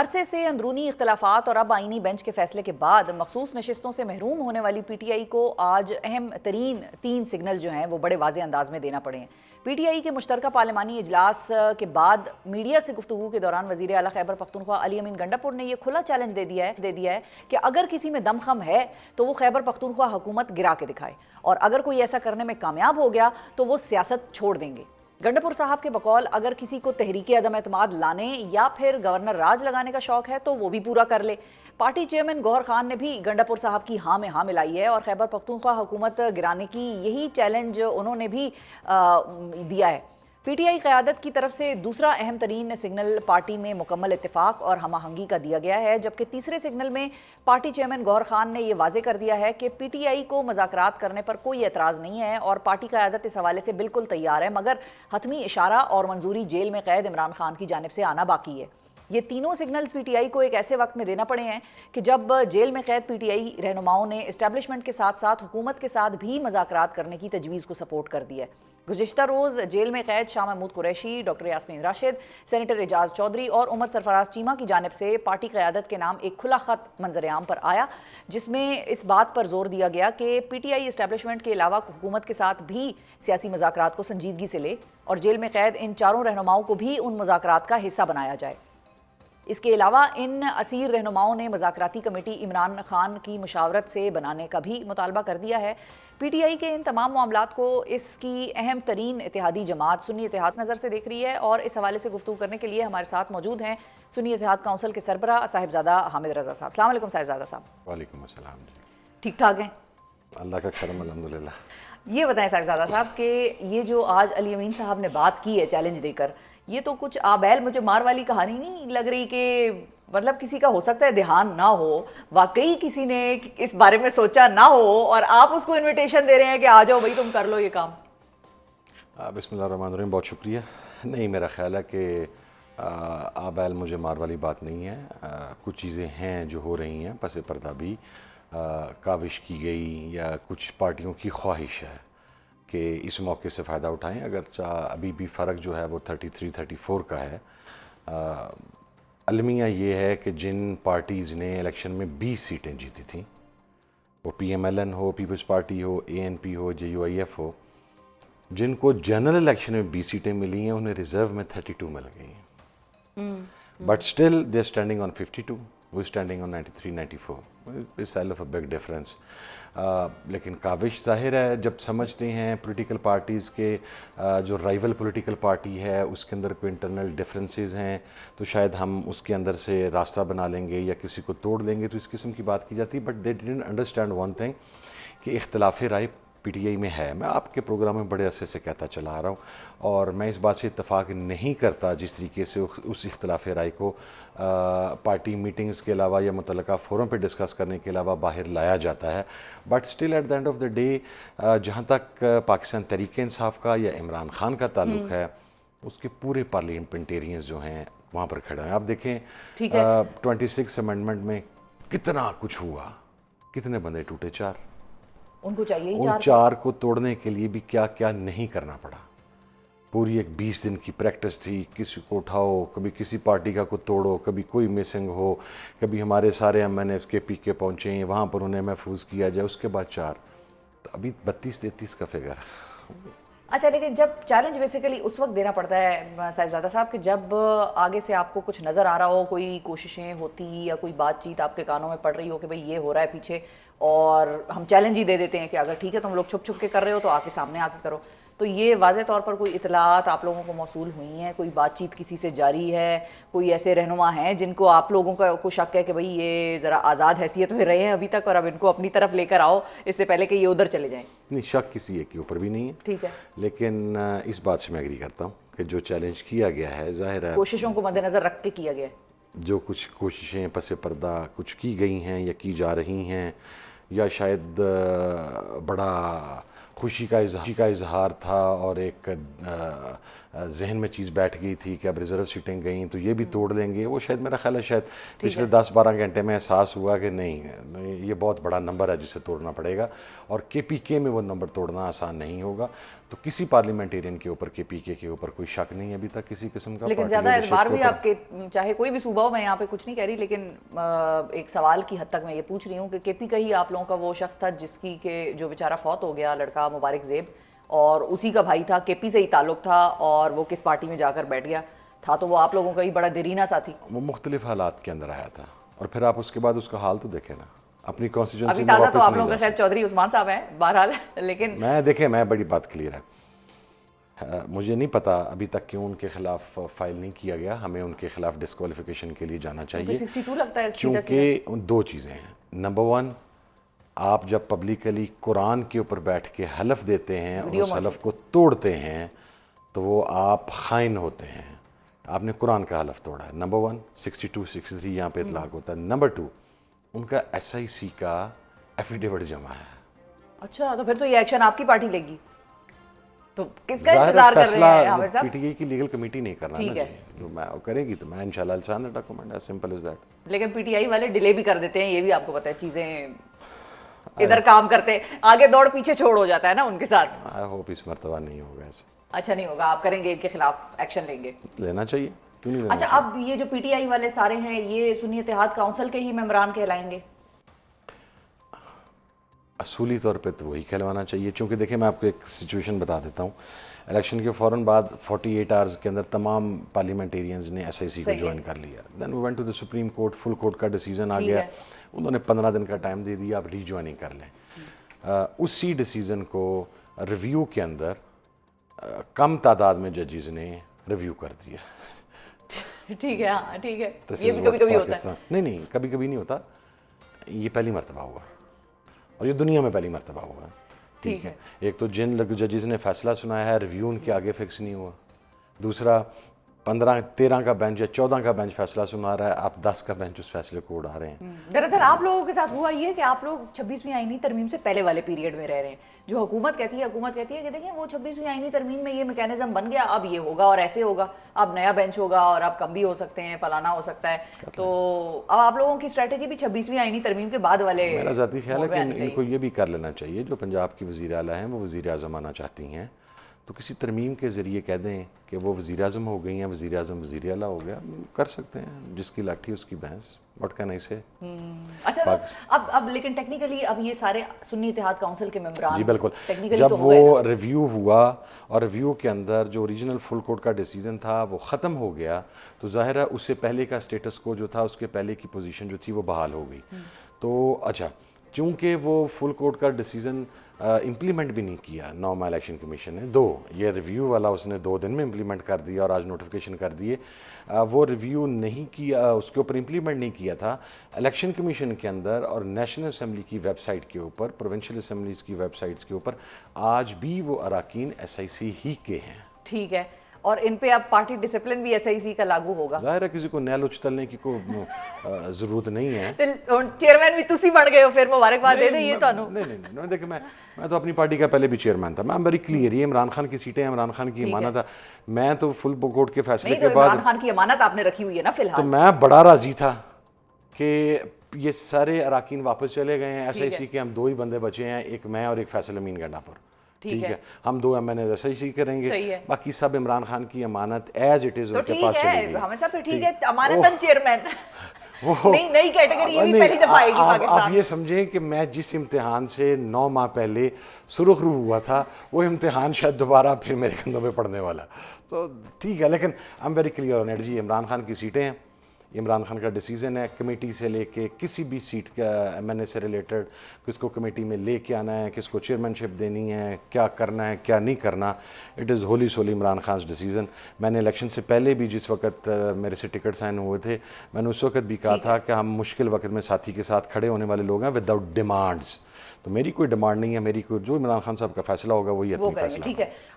अरसे से अंदरूनी इख्तलाफात और अब आईनी बेंच के फैसले के बाद मखसूस नशिस्तों से महरूम होने वाली पीटीआई को आज अहम तरीन 3 सिग्नल जो हैं वो बड़े वाज़े अंदाज में देना पड़े हैं। पीटीआई के मुश्तरका पार्लिमानी इजलास के बाद मीडिया से गुफ्तगू के दौरान वज़ीर आला खैबर पख्तूनख्वा अली अमीन गंडापुर ने यह खुला चैलेंज दे दिया है कि अगर किसी में दमखम है तो वो खैबर पख्तूनख्वा हुकूमत गिरा के दिखाए, और अगर कोई ऐसा करने में कामयाब हो गया तो वो सियासत छोड़ देंगे। गंडापुर साहब के बकौल अगर किसी को तहरीक अदम एतमाद लाने या फिर गवर्नर राज लगाने का शौक है तो वो भी पूरा कर ले। पार्टी चेयरमैन गौहर खान ने भी गंडापुर साहब की हाँ में हाँ मिलाई है और खैबर पख्तूनख्वा हुकूमत गिराने की यही चैलेंज उन्होंने भी दिया है। पीटीआई क़यादत की तरफ से दूसरा अहम तरीन सिग्नल पार्टी में मुकम्मल इत्तेफाक और हमाहंगी का दिया गया है, जबकि तीसरे सिग्नल में पार्टी चेयरमैन गौहर खान ने यह वाजे कर दिया है कि पीटीआई को मुज़ाकरात करने पर कोई एतराज़ नहीं है और पार्टी क़यादत इस हवाले से बिल्कुल तैयार है, मगर हतमी इशारा और मंजूरी जेल में कैद इमरान खान की जानिब से आना बाकी है। ये तीनों सिग्नल्स पीटीआई को एक ऐसे वक्त में देना पड़े हैं कि जब जेल में कैद पीटीआई रहनुमाओं ने इस्टेब्लिशमेंट के साथ साथ हुकूमत के साथ भी मुज़ाकरात करने की तजवीज़ को सपोर्ट कर दिया है। गुज़िश्ता रोज़ जेल में कैद शाह महमूद कुरैशी, डॉक्टर यास्मीन राशिद, सेनेटर एजाज चौधरी और उमर सरफराज चीमा की जानिब से पार्टी क़यादत के नाम एक खुला ख़त मंजर-ए-आम पर आया, जिसमें इस बात पर जोर दिया गया कि पीटीआई इस्टेब्लिशमेंट के अलावा हुकूमत के साथ भी सियासी मुज़ाकरात को संजीदगी से ले और जेल में कैद इन चारों रहनुमाओं को भी उन मुज़ाकरात का हिस्सा बनाया जाए। इसके अलावा इन असीर रहनुमाओं ने मुज़ाकराती कमेटी इमरान खान की मुशावरत से बनाने का भी मुतालबा कर दिया है। पीटीआई के इन तमाम मामलात को इसकी अहम तरीन इत्तेहादी जमात सुन्नी इत्तेहाद नज़र से देख रही है और इस हवाले से गुफ्तगू करने के लिए हमारे साथ मौजूद हैं सुन्नी इत्तेहाद काउंसिल के सरबराह साहिबजादा हामिद रज़ा साहब। अस्सलाम वालेकुम साहिबजादा साहब। वालेकुम अस्सलाम जी। ठीक ठाक हैं? अल्लाह का करम अल्हम्दुलिल्लाह। ये बताएं साहिबजादा साहब कि ये जो आज अली अमीन साहब ने बात की है चैलेंज देकर, ये तो कुछ आबैल मुझे मार वाली कहानी नहीं लग रही कि मतलब किसी का हो सकता है ध्यान ना हो, वाकई किसी ने इस बारे में सोचा ना हो और आप उसको इनविटेशन दे रहे हैं कि आ जाओ भाई तुम कर लो ये काम। बिस्मिल्लाहिर्रहमानिर्रहीम, बहुत शुक्रिया। नहीं, मेरा ख्याल है कि आबैल मुझे मार वाली बात नहीं है। कुछ चीज़ें हैं जो हो रही हैं पस पर्दा भी काविश की गई या कुछ पार्टियों की ख्वाहिश है कि इस मौके से फ़ायदा उठाएं। अगर अभी भी फ़र्क जो है वो 33-34 का है। अलमिया ये है कि जिन पार्टीज़ ने इलेक्शन में 20 सीटें जीती थी, वो PMLN हो, पीपल्स पार्टी हो, ANP हो, JUIF हो, जिनको जनरल इलेक्शन में 20 सीटें मिली हैं उन्हें रिजर्व में 32 मिल गई हैं, but still they are standing on 52, वो standing on 93-94, it's hell of a big difference. लेकिन काविश ज़ाहिर है जब समझते हैं पॉलिटिकल पार्टीज़ के जो राइवल पॉलिटिकल पार्टी है उसके अंदर कोई इंटरनल डिफरेंसेस हैं तो शायद हम उसके अंदर से रास्ता बना लेंगे या किसी को तोड़ देंगे, तो इस किस्म की बात की जाती है। But they didn't understand one thing कि इख्तलाफ राय पीटीआई में है। मैं आपके प्रोग्राम में बड़े अरसे से कहता चला आ रहा हूँ और मैं इस बात से इत्तफाक नहीं करता जिस तरीके से उस इख्तलाफ राय को पार्टी मीटिंग्स के अलावा या मुतल्लिका फोरम पे डिस्कस करने के अलावा बाहर लाया जाता है। But still at the end of the day जहाँ तक पाकिस्तान तहरीक इंसाफ का या इमरान खान का ताल्लुक है, उसके पूरे पार्लियामेंटेरियंस जो हैं वहाँ पर खड़े हैं। आप देखें 26 अमेंडमेंट में कितना कुछ हुआ, कितने बंदे टूटे, 4। उनको चाहिए उन 4 को तोड़ने के लिए भी क्या क्या नहीं करना पड़ा। पूरी एक 20 दिन की प्रैक्टिस थी, किसी को उठाओ, कभी किसी पार्टी का को तोड़ो, कभी कोई मिसिंग हो, कभी हमारे सारे MNAs के PK पहुँचे वहाँ पर उन्हें महफूज किया जाए, उसके बाद 4, तो अभी 32-33 का फिगर। अच्छा, लेकिन जब चैलेंज बेसिकली उस वक्त देना पड़ता है साहिबजादा साहब कि जब आगे से आपको कुछ नज़र आ रहा हो, कोई कोशिशें होती या कोई बातचीत आपके कानों में पड़ रही हो कि भाई ये हो रहा है पीछे, और हम चैलेंज ही दे देते हैं कि अगर ठीक है तुम लोग छुप छुप के कर रहे हो तो आके सामने आके करो। तो ये वाज़े तौर पर कोई इतलात आप लोगों को मौसूल हुई हैं, कोई बातचीत किसी से जारी है, कोई ऐसे रहनुमा हैं जिनको आप लोगों को शक है कि भाई ये ज़रा आज़ाद हैसियत में रहे हैं अभी तक और अब इनको अपनी तरफ लेकर आओ इससे पहले कि ये उधर चले जाएं? नहीं, शक किसी एक के ऊपर भी नहीं है, ठीक है, लेकिन इस बात से मैं एग्री करता हूँ कि जो चैलेंज किया गया है, जाहिर है कोशिशों को मद्देनज़र रख के किया गया है। जो कुछ कोशिशें पस पर्दा कुछ की गई हैं या की जा रही हैं, या शायद बड़ा खुशी का इजहार था और एक जहन में चीज़ बैठ गई थी कि अब रिजर्व सीटें गई तो ये भी तोड़ लेंगे, वो शायद मेरा ख्याल है शायद पिछले 10-12 घंटे में एहसास हुआ कि नहीं, ये बहुत बड़ा नंबर है जिसे तोड़ना पड़ेगा, और KPK में वो नंबर तोड़ना आसान नहीं होगा। तो किसी पार्लियामेंटेरियन के ऊपर, KPK के ऊपर कोई शक नहीं है अभी तक किसी किस्म का। लेकिन ज़्यादा एतबार भी आपके, चाहे कोई भी सूबा हो, मैं यहाँ पे कुछ नहीं कह रही, लेकिन एक सवाल की हद तक मैं ये पूछ रही हूँ कि KP का ही आप लोगों का वो शख्स था जिसकी के जो बेचारा फौत हो गया, लड़का मुबारक ज़ेब, और उसी का भाई था, KP से ही ताल्लुक था, और वो किस पार्टी में जाकर बैठ गया था, तो वो आप लोगों का ही बड़ा देरीना साथी। वो मुख्तलिफ हालात के अंदर आया था, और फिर आप उसके बाद उसका हाल तो देखें ना, अपनी कॉन्स्टिट्यूंसी अभी में ताज़ा वापस तो आप नहीं लोगों जा का शायद चौधरी उस्मान साहब हैं बहरहाल, लेकिन मैं बड़ी बात क्लियर है, मुझे नहीं पता अभी तक क्यों उनके खिलाफ फाइल नहीं किया गया। हमें उनके खिलाफ डिस्क्वालिफिकेशन के लिए जाना चाहिए, 62 लगता है, क्योंकि दो चीज़ें हैं। नंबर वन, आप जब पब्लिकली कुरान के ऊपर बैठ के हलफ देते हैं और उस हलफ को तोड़ते हैं तो वो आप खाइन होते हैं, आपने कुरान का हलफ तोड़ा है। नंबर वन, 62, 63 यहाँ पे इतलाक होता है। नंबर टू, उनका SIC का एफिडेविट जमा है। अच्छा, तो फिर तो ये एक्शन आपकी पार्टी लेगी, तो किसका इंतजार कर रहे हैं आमिर साहब? PTI की लीगल कमेटी नहीं करना ठीक ना है, जी, जो मैं करेगी तो मैं इंशाल्लाह I'll sign the document, as simple as that। लेकिन PTI वाले डिले भी कर देते हैं, ये भी आपको पता है, चीजें इधर काम करते आगे दौड़ पीछे छोड़ हो जाता है ना उनके साथ। आई होप इस मरतबा नहीं होगा ऐसा। अच्छा नहीं होगा, आप करेंगे, इनके खिलाफ एक्शन लेंगे? लेना चाहिए, क्यों नहीं लेना अच्छा, अब ये जो PTI वाले सारे हैं, ये सुन्नी इत्तेहाद काउंसिल के ही मेंबरान कहलाएंगे? असूली तौर पे तो वही कहलवाना चाहिए, क्योंकि देखिए मैं आपको एक सिचुएशन बता देता हूँ। इलेक्शन के फ़ौरन बाद 48 आवर्स के अंदर तमाम पार्लियामेंटेरियंस ने SIC को ज्वाइन कर लिया। Then we went to the Supreme Court, full court का डिसीजन आ गया, उन्होंने 15 दिन का टाइम दे दिया, आप रीज्वाइनिंग कर लें। उसी डिसीजन को रिव्यू के अंदर कम तादाद में जजेस ने रिव्यू कर दिया। ठीक है, हाँ ठीक है, ये भी कभी कभी होता है। नहीं, कभी कभी नहीं होता, ये पहली मरतबा हुआ और ये दुनिया में पहली मरतबा हुआ। ठीक है, एक तो जिन जजेस ने फैसला सुनाया है, रिव्यू उनके आगे फिक्स नहीं हुआ। दूसरा, 15-13 का बेंच या 14 का बेंच फैसला सुना रहा है, आप 10 का बेंच उस फैसले को उड़ा रहे हैं। दरअसल आप लोगों के साथ हुआ ये कि आप लोग 26वीं आईनी तरमीम से पहले वाले पीरियड में रह रहे हैं। जो हुकूमत कहती है कि देखिए वो 26वीं आईनी तरमीम में ये मैकेनिज्म बन गया, अब ये होगा और ऐसे होगा, अब नया बेंच होगा और अब कम भी हो सकते हैं, फलाना हो सकता है। तो अब आप लोगों की स्ट्रेटेजी भी 26वीं आईनी तरमीम के बाद वाले, मेरा ज़ाती ख्याल है कि इनको ये भी कर लेना चाहिए, जो पंजाब की वज़ीर आला हैं वो वज़ीर आज़म आना चाहती हैं, तो किसी तरमीम के ज़रिए कह दें कि वो वज़ीर आज़म हो गई हैं, वज़ीर आज़म वज़ीर आला हो गया, कर सकते हैं, जिसकी लाठी उसकी भैंस, व्हाट कैन आई से। अच्छा, तो अब लेकिन टेक्निकली अब ये सारे सुन्नी इत्तेहाद काउंसिल के मेंबरान, जी बिल्कुल, टेक्निकली जब तो वो रिव्यू हुआ और रिव्यू के अंदर जो ओरिजिनल फुल कोर्ट का डिसीजन था वो ख़त्म हो गया, तो ज़ाहिर है उससे पहले का स्टेटस को जो था, उसके पहले की पोजीशन जो थी वो बहाल हो गई। तो अच्छा, चूँकि वो फुल कोर्ट का डिसीजन इम्प्लीमेंट भी नहीं किया नॉर्मल इलेक्शन कमीशन ने, ये रिव्यू वाला उसने 2 दिन में इम्प्लीमेंट कर दिया और आज नोटिफिकेशन कर दिए, वो रिव्यू नहीं किया, उसके ऊपर इम्प्लीमेंट नहीं किया था इलेक्शन कमीशन के अंदर और नेशनल असम्बली की वेबसाइट के ऊपर, प्रोविंशियल असम्बलीज़ की वेबसाइट्स के ऊपर आज भी वो अराकीन SIC ही के हैं। ठीक है, और इन पे अब पार्टी डिसिप्लिन भी SIC का लागू होगा। जाहिर है किसी को नैल उछलने की कोई ज़रूरत नहीं है। चेयरमैन भी तुसी बन गए हो, फिर मुबारकबाद दे दें ये ਤੁਹਾਨੂੰ। नहीं, देखिए मैं तो अपनी पार्टी का पहले भी चेयरमैन था, मैं वेरी क्लियर, ये इमरान खान की सीटें, इमरान खान की अमानत है, मैं तो फुल कोर्ट के फैसले के बाद, इमरान खान की अमानत आपने रखी हुई है ना फिलहाल, तो मैं बड़ा राजी था कि ये सारे अराकीन वापस चले गए हैं, SIC के हम 2 ही बंदे बचे हैं, एक मैं और एक फैसल अमीन गंडापुर। ठीक है, हम 2 MNA SIC करेंगे, बाकी सब इमरान खान की अमानत एज इट इज उनके पास चली गई। हमें सब ठीक है, अमानतन चेयरमैन नई कैटेगरी, ये भी पहली दफा आएगी पाकिस्तान। आप ये समझें कि मैं जिस इम्तिहान से 9 माह पहले सुरखरू हुआ था, वो इम्तिहान शायद दोबारा फिर मेरे कंधों पे पड़ने वाला, तो ठीक है, लेकिन I am very clear on it जी, इमरान खान की सीटें हैं, इमरान खान का डिसीजन है, कमेटी से लेके किसी भी सीट का MNA से रिलेटेड किसको कमेटी में लेके आना है, किसको चेयरमैनशिप देनी है, क्या करना है क्या नहीं करना, it is wholly solely Imran Khan decision. मैंने इलेक्शन से पहले भी जिस वक्त मेरे से टिकट साइन हुए थे, मैंने उस वक्त भी कहा था कि हम मुश्किल वक्त में साथी के साथ खड़े होने वाले लोग हैं विदाउट डिमांड्स, तो मेरी कोई डिमांड नहीं है, मेरी कोई जो इमरान खान साहब का फैसला होगा वही अपनी फैसला। ठीक है,